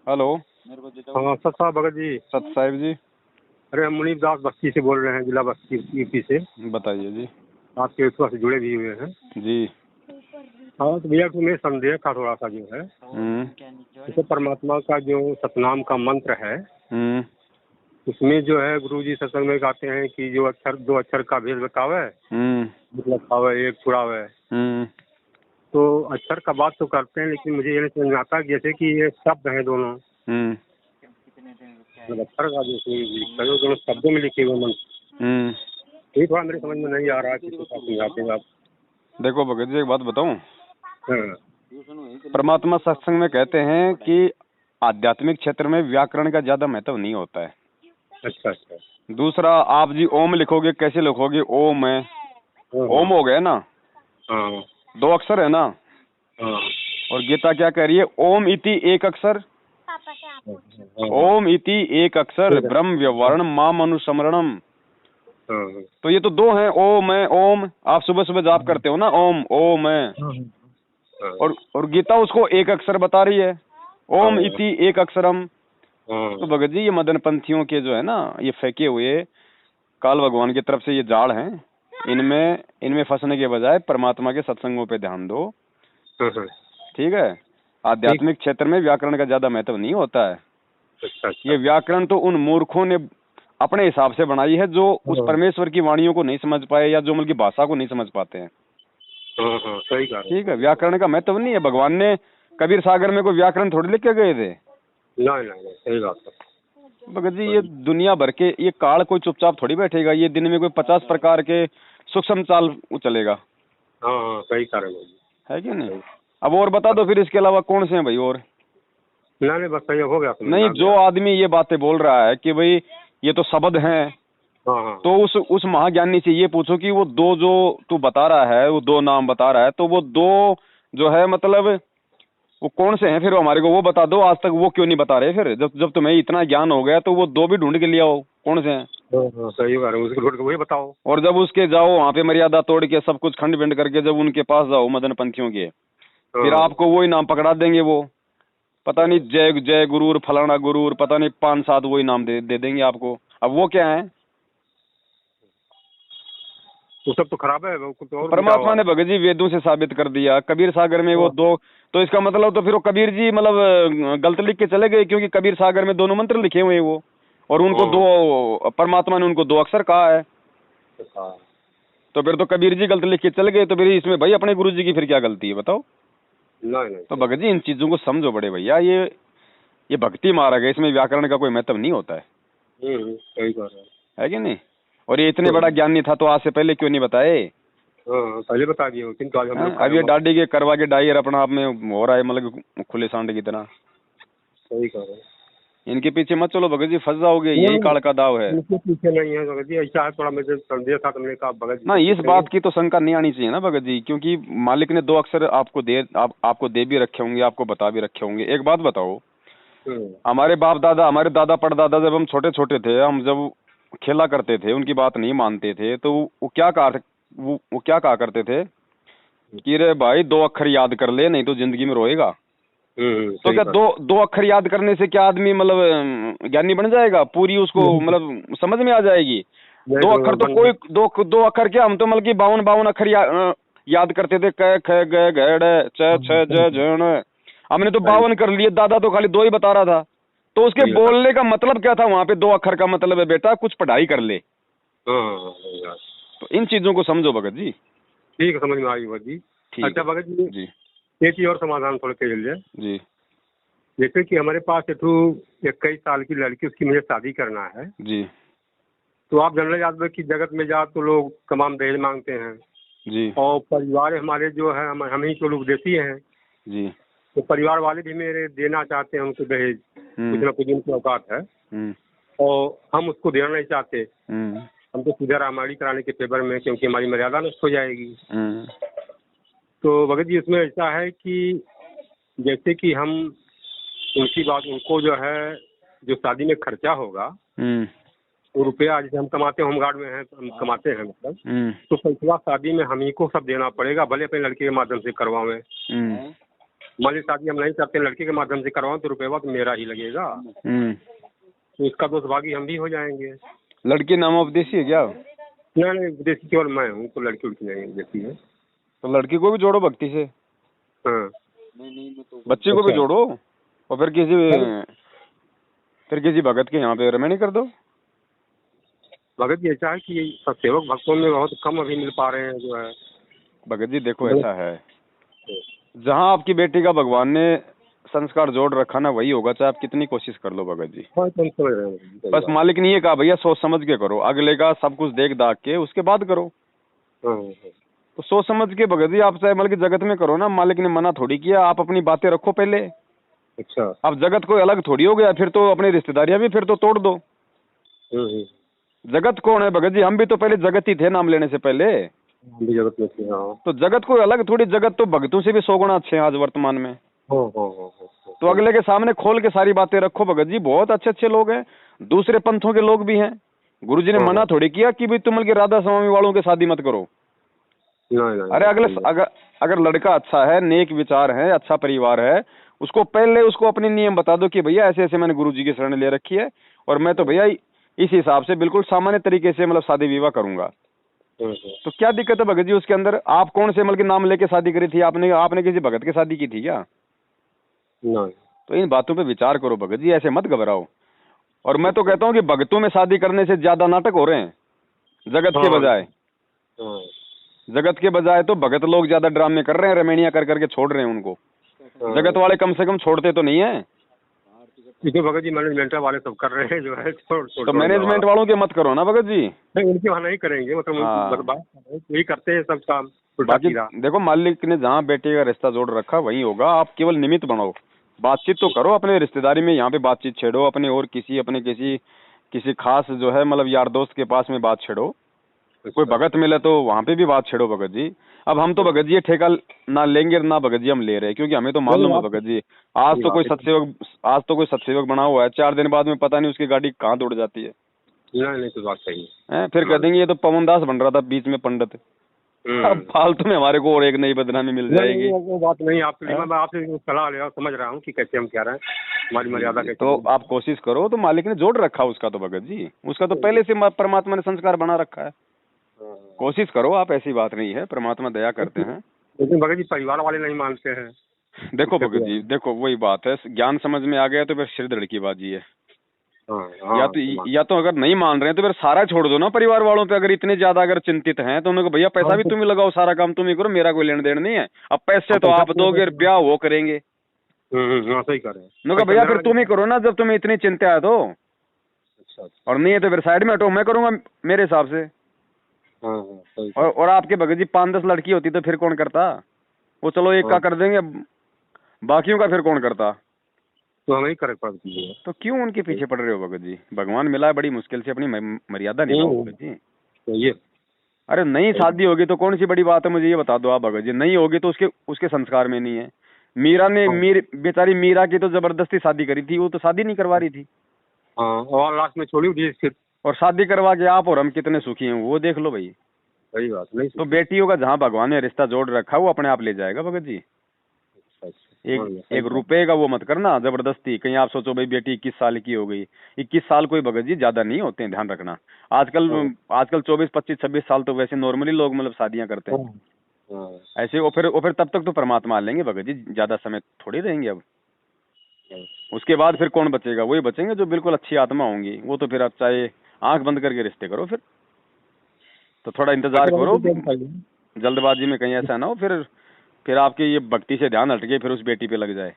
Hello. हाँ सत साहब भगत जी। सत साहिब जी। अरे हम मुनीब दास बस्ती से बोल रहे हैं, जिला बस्ती यूपी से। बताइए जी। आपके विश्वास से जुड़े भी हुए हैं जी। हाँ तो भैया तुम्हें संदेह था थोड़ा सा जो है, जैसे परमात्मा का जो सतनाम का मंत्र है उसमें जो है गुरुजी सत्संग में कहते हैं कि जो अक्षर दो अक्षर का भेद बतावे मतलब खावे एक छुड़ावे। तो अक्षर का बात तो करते हैं, लेकिन मुझे ये नहीं समझ में आता कि जैसे कि ये शब्द हैं दोनों, अक्षर का जो दोनों शब्दों में लिखे हुए मंत्र, ये थोड़ा मेरे समझ में नहीं आ रहा कि समझाते हैं आप। देखो भगत जी एक बात बताऊं। परमात्मा सत्संग में कहते हैं कि आध्यात्मिक क्षेत्र में व्याकरण का ज्यादा महत्व नहीं होता है। अच्छा अच्छा। दूसरा, आप जी ओम लिखोगे, कैसे लिखोगे? ओम है, ओम हो गया ना, दो अक्षर है ना। और गीता क्या कह रही है? ओम इति एक अक्षर, ओम इति एक अक्षर ब्रह्म व्यवहारण माम अनुस्मरणम। तो ये तो दो हैं, ओम है। ओम आप सुबह सुबह जाप करते हो ना, ओम ओम है। और गीता उसको एक अक्षर बता रही है, ओम इति एक अक्षरम। तो भगत जी ये मदन पंथियों के जो है ना, ये फेंके हुए काल भगवान की तरफ से ये जाल हैं, इनमें फंसने के बजाय परमात्मा के सत्संगों पे ध्यान दो। ठीक है। आध्यात्मिक क्षेत्र में व्याकरण का ज्यादा महत्व नहीं होता है। ये व्याकरण तो उन मूर्खों ने अपने हिसाब से बनाई है जो उस परमेश्वर की वाणियों को नहीं समझ पाए या जो उनकी भाषा को नहीं समझ पाते हैं। सही कहा। ठीक है, व्याकरण का महत्व नहीं है। भगवान ने कबीर सागर में कोई व्याकरण थोड़ी लिख के गए थे। नहीं सही बात है भगत जी। ये दुनिया भर के ये काल कोई चुपचाप थोड़ी बैठेगा। ये दिन में कोई 50 प्रकार के सूक्ष्म चाल चलेगा। सही कारण है कि नहीं? अब और बता दो फिर इसके अलावा कौन से हैं भाई? और नहीं बस सही हो गया। नहीं, जो आदमी ये बातें बोल रहा है कि भाई ये तो शब्द हैं, तो उस महाज्ञानी से ये पूछो कि वो दो जो तू बता रहा है, वो दो नाम बता रहा है, तो वो दो जो है मतलब वो कौन से हैं फिर? हमारे को वो बता दो। आज तक वो क्यों नहीं बता रहे? फिर जब तुम्हें इतना ज्ञान हो गया तो वो दो भी ढूंढ के ले आओ, कौन से हैं? सही बात है, उसको ढूंढ के वही बताओ। और जब उसके जाओ वहाँ पे मर्यादा तोड़ के सब कुछ खंड बिंड करके जब उनके पास जाओ मदन पंथियों के, फिर आपको वही नाम पकड़ा देंगे। वो पता नहीं जय जय गुरूर फलाना गुरूर, पता नहीं 5-7 वही नाम दे देंगे आपको। अब वो क्या है? वो सब तो खराब है। तो परमात्मा ने भगत जी वेदों से साबित कर दिया। कबीर सागर में वो दो, तो इसका मतलब तो फिर वो कबीर जी मतलब गलत लिख के चले गए, क्योंकि कबीर सागर में दोनों मंत्र लिखे हुए हैं वो, और उनको दो, परमात्मा ने उनको 2 अक्षर कहा है। तो फिर तो कबीर जी गलत लिख के चले गए, तो फिर इसमें भाई अपने गुरु जी की फिर क्या गलती है बताओ? नहीं। तो भगत जी इन चीजों को समझो बड़े भैया। ये भक्ति मार्ग है, इसमें व्याकरण का कोई महत्व नहीं होता है। सही बात है कि नहीं? और ये इतने बड़ा ज्ञानी था तो आज से पहले क्यों नहीं बताए? पहले बता दिए, किंतु आज हम लोग अब ये दाढ़ी के करवा के डायर अपना आप में हो रहा है, मतलब खुले सांड की तरह। सही कह रहे हैं। इनके पीछे मत चलो भगत जी, फंस जाओगे। यही काल का दाव है। इनके पीछे नहीं है भगत जी, ऐसा है थोड़ा मुझे संदेह था, तुमने कहा भगत जी ना, इस बात की तो शंका नहीं आनी चाहिए ना भगत जी, क्योंकि मालिक ने 2 अक्षर आपको दे भी रखे होंगे, आपको बता भी रखे होंगे। एक बात बताओ, हमारे बाप दादा, हमारे दादा परदादा जब हम छोटे छोटे थे, हम जब खेला करते थे, उनकी बात नहीं मानते थे, तो वो क्या कहा करते थे कि रे भाई 2 अक्षर याद कर ले, नहीं तो जिंदगी में रोएगा। तो क्या दो अक्षर याद करने से क्या आदमी मतलब ज्ञानी बन जाएगा? पूरी उसको मतलब समझ में आ जाएगी? 2 अक्षर तो कोई दो अक्षर क्या, हम तो मतलब कि 52 अक्षर याद करते थे। क ख ग घ ड़ च छ ज झ ण। हमने तो 52 कर लिए, दादा तो खाली 2 ही बता रहा था। तो उसके बोलने का मतलब क्या था? वहां पे 2 अक्षर का मतलब है बेटा कुछ पढ़ाई कर ले। तो इन चीजों को समझो भगत जी। ठीक है, समझ में आई भगत जी। अच्छा भगत जी, एक ही और समाधान थोड़ा कह लीजिए जी। जैसे कि हमारे पास 21 साल की लड़की, उसकी मुझे शादी करना है जी। तो आप जनरल यादव की जगत में जा तो लोग तमाम दहेज मांगते हैं जी। और परिवार हमारे जो है हम ही तो लोग देती हैं जी। तो परिवार वाले भी मेरे देना चाहते हैं उनको दहेज, कुछ ना कुछ उनकी औकात है और हम उसको देना नहीं चाहते। हम तो सीधा रामायणी कराने के फेवर में, क्योंकि हमारी मर्यादा नष्ट हो जाएगी। तो भगत जी इसमें ऐसा है कि जैसे कि हम उनकी बात, उनको जो है जो शादी में खर्चा होगा वो रुपया जैसे हम कमाते हैं, होमगार्ड में हैं हम कमाते हैं मतलब, तो पैसा शादी में हम ही को सब देना पड़ेगा, भले अपने लड़के के माध्यम से करवावें। मान लीजिए शादी हम नहीं करते, लड़के के माध्यम से करवाऊं तो रुपया तो मेरा ही लगेगा, तो इसका दोस्त भागी हम भी हो जाएंगे। लड़की नाम उपदेशी है क्या? नहीं, विदेशी केवल मैं हूँ, तो लड़की उड़की नहीं देती है। तो लड़की को भी जोड़ो भक्ति से। हाँ, बच्चे को भी जोड़ो और फिर किसी भगत के यहाँ पे रमणी कर दो। भगत जी ऐसा है कि सेवक भक्तों में बहुत कम अभी मिल पा रहे हैं जो है। भगत जी देखो ऐसा है, जहाँ आपकी बेटी का भगवान ने संस्कार जोड़ रखा ना वही होगा, चाहे आप कितनी कोशिश कर लो भगत जी। बस मालिक ने ये कहा भैया सोच समझ के करो, अगले का सब कुछ देख दाख के उसके बाद करो। तो सोच समझ के भगत जी आप चाहे मतलब जगत में करो ना, मालिक ने मना थोड़ी किया, आप अपनी बातें रखो पहले। अच्छा, अब जगत कोई अलग थोड़ी हो गया, फिर तो अपनी रिश्तेदारियां भी फिर तो तोड़ दो। जगत कौन है भगत जी? हम भी तो पहले जगत ही थे नाम लेने से पहले। जगत में थे, हाँ। तो जगत कोई अलग थोड़ी, जगत तो भगतों से भी 100 गुना अच्छे हैं आज वर्तमान में। तो अगले के सामने खोल के सारी बातें रखो भगत जी, बहुत अच्छे अच्छे लोग हैं, दूसरे पंथों के लोग भी हैं। गुरुजी ने मना थोड़ी किया कि भाई तुम के राधा स्वामी वालों के शादी मत करो। अरे अगर लड़का अच्छा है, नेक विचार है, अच्छा परिवार है, उसको पहले उसको अपने नियम बता दो कि भैया ऐसे ऐसे मैंने गुरुजी की शरण ले रखी है और मैं तो भैया इस हिसाब से बिल्कुल सामान्य तरीके से मतलब शादी विवाह करूंगा। तो क्या दिक्कत है भगत जी उसके अंदर? आप कौन से मतलब के नाम लेके शादी करी थी? आपने किसी भगत की शादी की थी क्या? तो इन बातों पे विचार करो भगत जी, ऐसे मत घबराओ। और मैं तो कहता हूँ कि भगतों में शादी करने से ज्यादा नाटक हो रहे हैं जगत के बजाय। जगत के बजाय तो भगत लोग ज्यादा ड्रामे कर रहे हैं, रमणियां कर करके छोड़ रहे हैं उनको। जगत वाले कम से कम छोड़ते तो नहीं है। भगत जी मैनेजमेंट वाले सब कर रहे हैं जो है। तो मैनेजमेंट वालों के मत करो ना भगत जी। नहीं, उनके वहाँ नहीं करेंगे, मतलब यही करते हैं सब काम। बाकी देखो मालिक ने जहाँ बेटे का रिश्ता जोड़ रखा वही होगा, आप केवल निमित्त बनाओ, बातचीत तो करो अपने रिश्तेदारी में, यहाँ पे बातचीत छेड़ो अपने और किसी खास जो है मतलब यार दोस्त के पास में बात छेड़ो। कोई भगत मिले तो वहाँ पे भी बात छेड़ो भगत जी। अब हम तो भगत जी ये ठेका ना लेंगे ना भगत जी हम ले रहे हैं, क्योंकि हमें तो मालूम है भगत जी आज तो कोई सत्सेवक बना हुआ है, 4 दिन बाद में पता नहीं उसकी गाड़ी कहाँ दौड़ जाती है। नहीं तो बात सही है। फिर कह देंगे ये तो पवन दास बन रहा था बीच में पंडित। अब फालतू में हमारे को और एक नई बदनामी मिल जाएगी। वो बात नहीं, मैं आपसे सलाह ले रहा हूँ, समझ रहा हूँ कि कैसे हम कह रहे हैं, हमारी मर्यादा कैसे। तो आप कोशिश करो, तो मालिक ने जोड़ रखा उसका तो भगत जी, उसका तो पहले से परमात्मा ने संस्कार बना रखा है। कोशिश करो आप, ऐसी बात नहीं है, परमात्मा दया करते हैं। लेकिन भगत जी परिवार वाले नहीं मानते हैं। देखो भगत जी देखो वही बात है, ज्ञान समझ में आ गया तो फिर सिर धड़ की बाजी है। या तो अगर नहीं मान रहे हैं तो फिर सारा छोड़ दो ना परिवार वालों पे। अगर इतने ज्यादा अगर चिंतित हैं तो उनको भैया पैसा भी तुम ही लगाओ, सारा काम तुम ही करो, मेरा कोई लेन देन नहीं है। अब पैसे तो आप दोगे, ब्याह वो करेंगे। सही कर रहे हैं भैया फिर तुम ही करो ना जब तुम्हें इतनी चिंता है तो। और नहीं है तो फिर साइड में हटो, मैं करूंगा मेरे हिसाब से। और आपके भगत जी 5-10 लड़की होती तो फिर कौन करता? वो चलो एक का कर देंगे, बाकियों का फिर कौन करता? तो हमें ही करे पड़ती है। तो क्यों उनके पीछे पड़ रहे हो भगत जी? भगवान मिला है बड़ी मुश्किल से, अपनी मर्यादा निभाओ भगत जी। तो ये अरे नई शादी होगी तो कौन सी बड़ी बात है, मुझे ये बता दो आप भगत जी। नहीं होगी तो उसके संस्कार में नहीं है। मीरा ने बेचारी मीरा की तो जबरदस्ती शादी करी थी, वो तो शादी नहीं करवा रही थी। और लास्ट में छोड़ी हुई फिर, और शादी करवा के आप और हम कितने सुखी हैं वो देख लो भाई। सही बात नहीं। तो बेटियों का जहाँ भगवान ने रिश्ता जोड़ रखा वो अपने आप ले जाएगा भगत जी। एक रुपए का वो मत करना जबरदस्ती। कहीं आप सोचो भाई बेटी 21 साल की हो गई, 21 साल कोई भगत जी ज्यादा नहीं होते हैं, ध्यान रखना। आजकल 24, 25, 26 साल तो वैसे नॉर्मली लोग मतलब शादियां करते हैं ऐसे। और फिर तब तक तो परमात्मा लेंगे भगत जी, ज्यादा समय थोड़ी रहेंगे अब। उसके बाद फिर कौन बचेगा? वही बचेंगे जो बिल्कुल अच्छी आत्मा होंगी। वो तो फिर आप चाहे आंख बंद करके रिश्ते करो, फिर तो थोड़ा इंतजार करो, जल्दबाजी में कहीं ऐसा ना हो फिर आपके ये भक्ति से ध्यान हट के फिर उस बेटी पे लग जाए।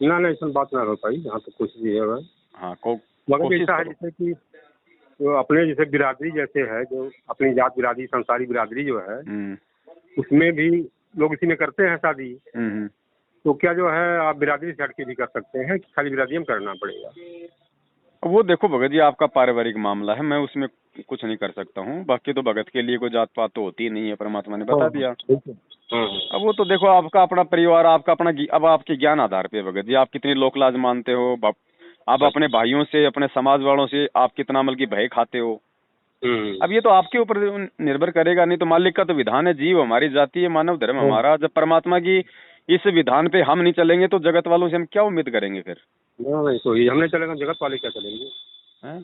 ना ऐसा बात ना हो पाई, यहाँ तो कोशिश है। हाँ कोशिश है जैसे कि तो अपने जैसे बिरादरी जैसे है, जो अपनी जात बिरादरी संसारी बिरादरी जो है उसमें भी लोग इसी में करते हैं शादी। तो क्या जो है आप बिरादरी से हट के भी कर सकते हैं कि खाली बिरादरी में करना पड़ेगा? वो देखो भगत जी आपका पारिवारिक मामला है, मैं उसमें कुछ नहीं कर सकता हूँ। बाकी तो भगत के लिए कोई जात पात तो होती नहीं है, परमात्मा ने बता दिया। अब वो तो देखो आपका अपना परिवार, आपका अपना, अब आपके ज्ञान आधार पे भगत जी आप कितनी लोक लाज मानते हो, आप अपने भाइयों से, अपने समाज वालों से आप कितना मतलब की भय खाते हो। अब ये तो आपके ऊपर निर्भर करेगा। नहीं तो मालिक का तो विधान है, जीव हमारी जाति है, मानव धर्म हमारा। जब परमात्मा की इस विधान पे हम नहीं चलेंगे तो जगत वालों से हम क्या उम्मीद करेंगे फिर? नहीं, तो ये हम नहीं चलेंगे, जगत वाले क्या चलेंगे? हैं?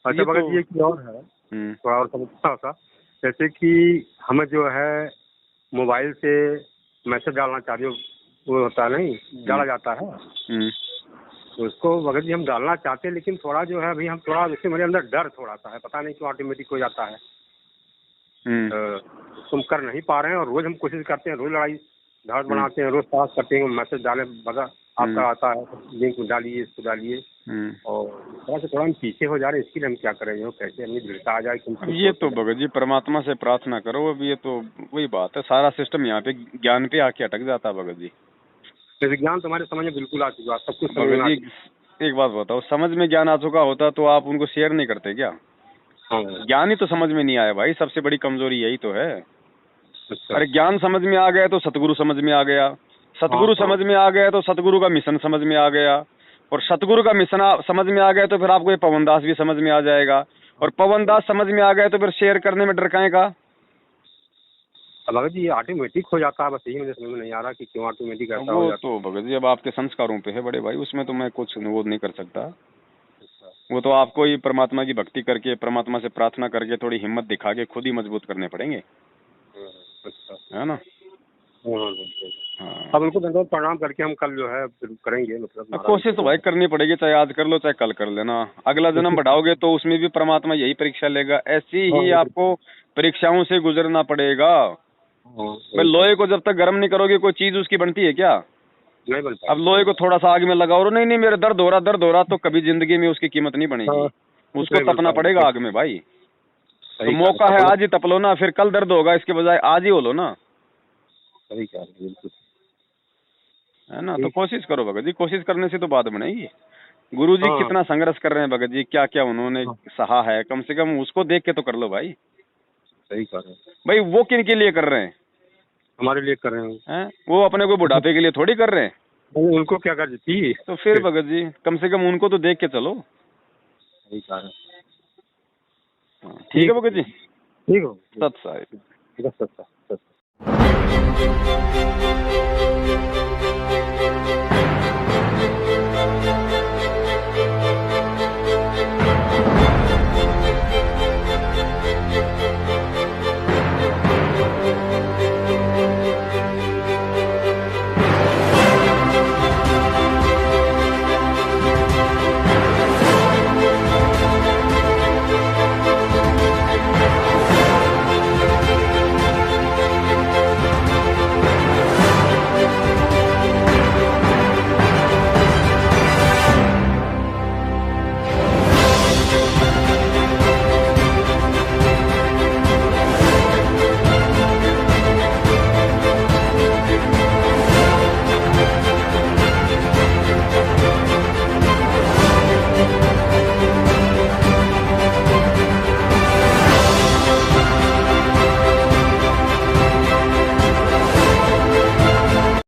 अच्छा भगत जी, एक और है, थोड़ा और समझता था, जैसे कि हमें जो है मोबाइल से मैसेज डालना चाहिए, वो होता है नहीं, डाला जाता है, तो उसको भगत जी हम डालना चाहते हैं, लेकिन थोड़ा जो है अभी हम थोड़ा, जैसे मेरे अंदर डर थोड़ा सा है, पता नहीं क्यों ऑटोमेटिक हो जाता है, तुम कर नहीं पा रहे हैं, और रोज हम कोशिश करते हैं, रोज लड़ाई धाड़ बनाते हैं, रोज पास करते हैं, मैसेज डाले बगैर आपका आता है, लिंक डालिए, इसको डालिए, और थोड़ा हम पीछे हो जा रहे हैं, इसके लिए हम क्या करें, जो कैसे हमें दृढ़ता आ जाए? ये तो भगत जी परमात्मा से प्रार्थना करो। अब ये तो वही बात है, सारा सिस्टम यहाँ पे ज्ञान पे आके अटक जाता है भगत जी। विज्ञान तुम्हारे समझ में बिल्कुल आ चुका, सब कुछ भगत जी एक बात बताओ, समझ में ज्ञान आ चुका होता तो आप उनको शेयर नहीं करते क्या? ज्ञान ही तो समझ में नहीं आया भाई, सबसे बड़ी कमजोरी यही तो है। अरे ज्ञान समझ में आ गया तो सतगुरु समझ में आ गया, सतगुरु समझ में आ गया तो सतगुरु का मिशन समझ में आ गया, और सतगुरु का मिशन समझ में आ गया तो फिर आपको ये पवनदास भी समझ में आ जाएगा, और पवनदास समझ में आ गया तो फिर शेयर करने में डर काहे का? भगत जी ये ऑटोमेटिक हो जाता है, बस यही मुझे समझ में नहीं आ रहा कि क्यों ऑटोमेटिक ऐसा हो जाता है। तो भगत जी अब आपके संस्कारों पे है बड़े भाई, उसमें तो मैं कुछ वो नहीं कर सकता। वो तो आपको ही परमात्मा की भक्ति करके, परमात्मा से प्रार्थना करके, थोड़ी हिम्मत दिखा के खुद ही मजबूत करने पड़ेंगे, है ना? अब उनको दंडवत प्रणाम करके हम कल जो है फिर करेंगे, मतलब कोशिश तो भाई करनी पड़ेगी, चाहे आज कर लो चाहे कल कर लेना। अगला जन्म बढ़ाओगे तो उसमें भी परमात्मा यही परीक्षा लेगा, ऐसी ही आपको परीक्षाओं से गुजरना पड़ेगा। भाई लोहे को जब तक गर्म नहीं करोगे कोई चीज उसकी बनती है क्या? नहीं बनता। अब लोहे को थोड़ा सा आग में लगाओ, नहीं मेरे दर्द हो रहा, तो कभी जिंदगी में उसकी कीमत नहीं बनेगी। उसको तपना पड़ेगा आग में भाई। तो मौका है आज ही तप लो ना, फिर कल दर्द होगा, इसके बजाय आज ही हो लो ना, सही कह रहे हैं, है ना? तो कोशिश करो भगत जी, कोशिश करने से तो बात बनेगी। गुरु जी कितना संघर्ष कर रहे हैं भगत जी, क्या क्या उन्होंने सहा है, कम से कम उसको देख के तो कर लो भाई। सही कह रहे हैं भाई, वो किन के लिए कर रहे हैं? हमारे लिए कर रहे हैं। वो अपने को बुढ़ापे के लिए थोड़ी कर रहे हैं। उनको क्या कर थी? तो फिर भगत जी कम से कम उनको तो देख के चलो। सही कह रहे हैं। ठीक है भगत जी, ठीक हो, सत साहिब। सत।